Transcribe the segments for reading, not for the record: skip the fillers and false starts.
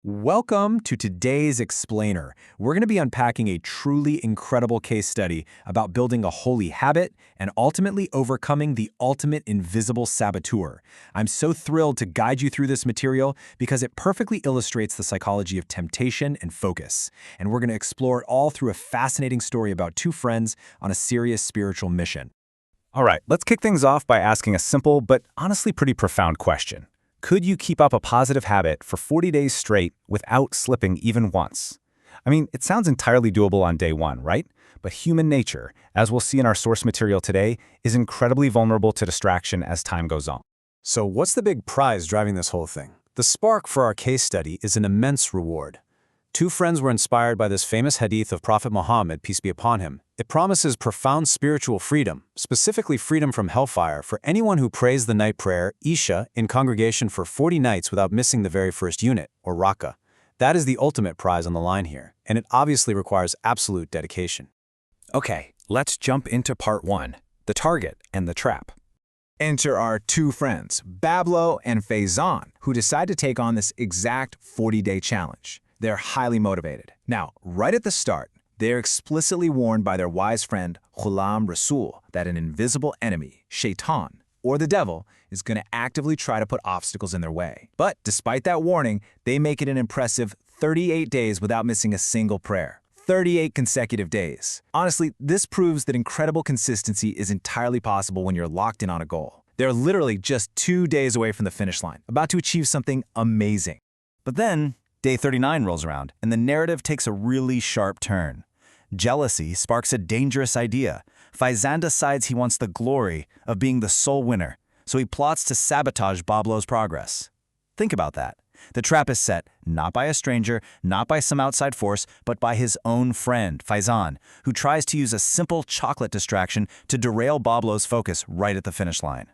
Welcome to today's Explainer. We're going to be unpacking a truly incredible case study about building a holy habit and ultimately overcoming the ultimate invisible saboteur. I'm so thrilled to guide you through this material because it perfectly illustrates the psychology of temptation and focus. And we're going to explore it all through a fascinating story about two friends on a serious spiritual mission. All right, let's kick things off by asking a simple but honestly pretty profound question. Could you keep up a positive habit for 40 days straight without slipping even once? I mean, it sounds entirely doable on day one, right? But human nature, as we'll see in our source material today, is incredibly vulnerable to distraction as time goes on. So what's the big prize driving this whole thing? The spark for our case study is an immense reward. Two friends were inspired by this famous hadith of Prophet Muhammad, peace be upon him. It promises profound spiritual freedom, specifically freedom from hellfire for anyone who prays the night prayer, Isha, in congregation for 40 nights without missing the very first unit, or rakah. That is the ultimate prize on the line here, and it obviously requires absolute dedication. Okay, let's jump into part one, the target and the trap. Enter our two friends, Bablo and Faizan, who decide to take on this exact 40-day challenge. They're highly motivated. Now, right at the start, they're explicitly warned by their wise friend, Ghulam Rasool, that an invisible enemy, Shaitan, or the devil, is going to actively try to put obstacles in their way. But despite that warning, they make it an impressive 38 days without missing a single prayer. 38 consecutive days. Honestly, this proves that incredible consistency is entirely possible when you're locked in on a goal. They're literally just 2 days away from the finish line, about to achieve something amazing. But then, Day 39 rolls around, and the narrative takes a really sharp turn. Jealousy sparks a dangerous idea. Faizan decides he wants the glory of being the sole winner, so he plots to sabotage Bablo's progress. Think about that. The trap is set not by a stranger, not by some outside force, but by his own friend, Faizan, who tries to use a simple chocolate distraction to derail Bablo's focus right at the finish line.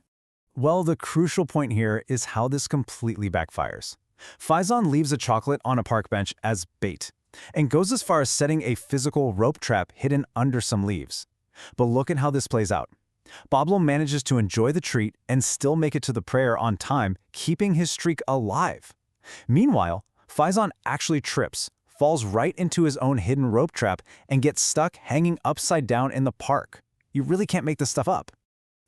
Well, the crucial point here is how this completely backfires. Faizan leaves a chocolate on a park bench as bait, and goes as far as setting a physical rope trap hidden under some leaves. But look at how this plays out. Bablo manages to enjoy the treat and still make it to the prayer on time, keeping his streak alive. Meanwhile, Faizan actually trips, falls right into his own hidden rope trap, and gets stuck hanging upside down in the park. You really can't make this stuff up.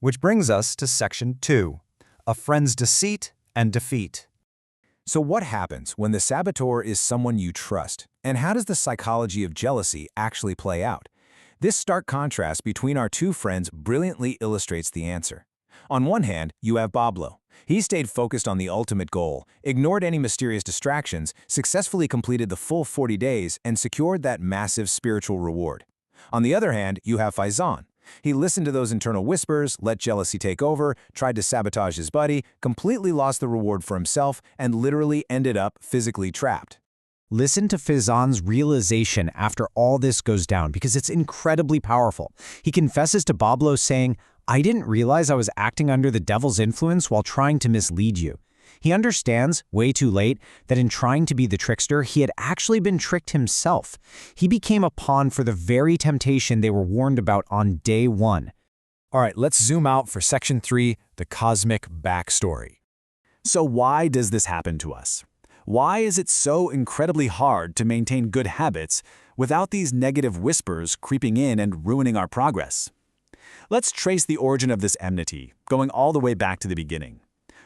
Which brings us to section 2, a friend's deceit and defeat. So what happens when the saboteur is someone you trust? And how does the psychology of jealousy actually play out? This stark contrast between our two friends brilliantly illustrates the answer. On one hand, you have Bablo. He stayed focused on the ultimate goal, ignored any mysterious distractions, successfully completed the full 40 days, and secured that massive spiritual reward. On the other hand, you have Faizan. He listened to those internal whispers, let jealousy take over, tried to sabotage his buddy, completely lost the reward for himself, and literally ended up physically trapped. Listen to Faizan's realization after all this goes down because it's incredibly powerful. He confesses to Bablo saying, "I didn't realize I was acting under the devil's influence while trying to mislead you." He understands, way too late, that in trying to be the trickster, he had actually been tricked himself. He became a pawn for the very temptation they were warned about on day one. All right, let's zoom out for section 3, the cosmic backstory. So why does this happen to us? Why is it so incredibly hard to maintain good habits without these negative whispers creeping in and ruining our progress? Let's trace the origin of this enmity, going all the way back to the beginning.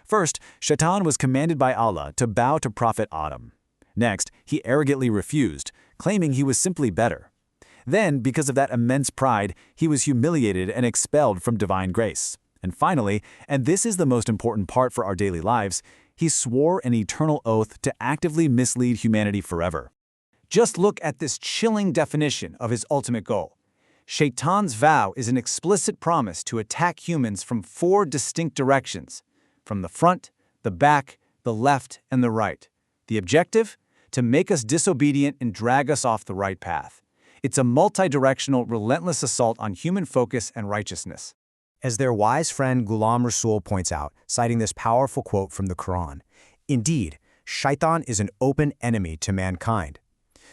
First, Shaitan was commanded by Allah to bow to Prophet Adam. Next, he arrogantly refused, claiming he was simply better. Then, because of that immense pride, he was humiliated and expelled from divine grace. And finally, and this is the most important part for our daily lives, he swore an eternal oath to actively mislead humanity forever. Just look at this chilling definition of his ultimate goal. Shaitan's vow is an explicit promise to attack humans from 4 distinct directions: from the front, the back, the left, and the right. The objective? To make us disobedient and drag us off the right path. It's a multi-directional, relentless assault on human focus and righteousness. As their wise friend Ghulam Rasool points out, citing this powerful quote from the Quran, "Indeed, Shaitan is an open enemy to mankind."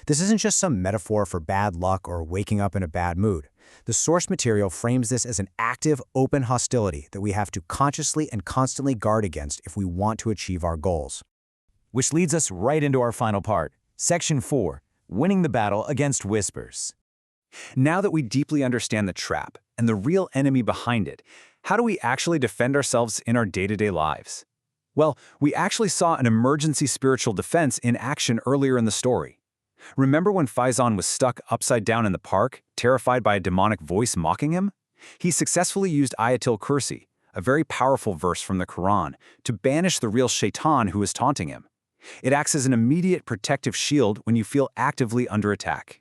This isn't just some metaphor for bad luck or waking up in a bad mood. The source material frames this as an active, open hostility that we have to consciously and constantly guard against if we want to achieve our goals. Which leads us right into our final part, Section 4, Winning the Battle Against Whispers. Now that we deeply understand the trap and the real enemy behind it, how do we actually defend ourselves in our day-to-day lives? Well, we actually saw an emergency spiritual defense in action earlier in the story. Remember when Faizan was stuck upside down in the park, terrified by a demonic voice mocking him? He successfully used Ayatul Kursi, a very powerful verse from the Quran, to banish the real shaitan who was taunting him. It acts as an immediate protective shield when you feel actively under attack.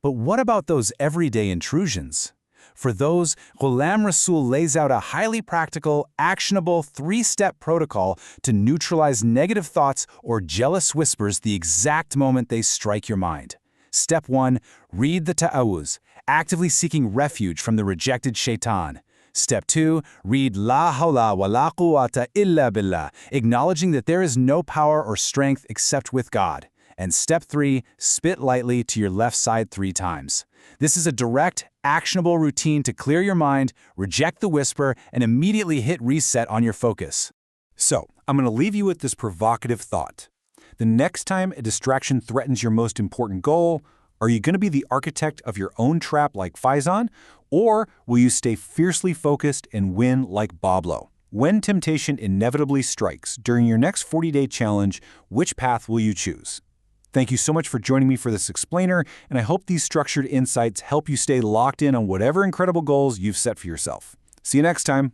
But what about those everyday intrusions? For those, Ghulam Rasool lays out a highly practical, actionable, 3-step protocol to neutralize negative thoughts or jealous whispers the exact moment they strike your mind. Step 1, read the ta'awuz, actively seeking refuge from the rejected shaitan. Step 2, read La hawla wa la quwwata illa billah, acknowledging that there is no power or strength except with God. And step 3, spit lightly to your left side 3 times. This is a direct, actionable routine to clear your mind, reject the whisper, and immediately hit reset on your focus. So, I'm going to leave you with this provocative thought. The next time a distraction threatens your most important goal, are you going to be the architect of your own trap like Faizan, or will you stay fiercely focused and win like Bablo? When temptation inevitably strikes during your next 40-day challenge, which path will you choose? Thank you so much for joining me for this explainer, and I hope these structured insights help you stay locked in on whatever incredible goals you've set for yourself. See you next time.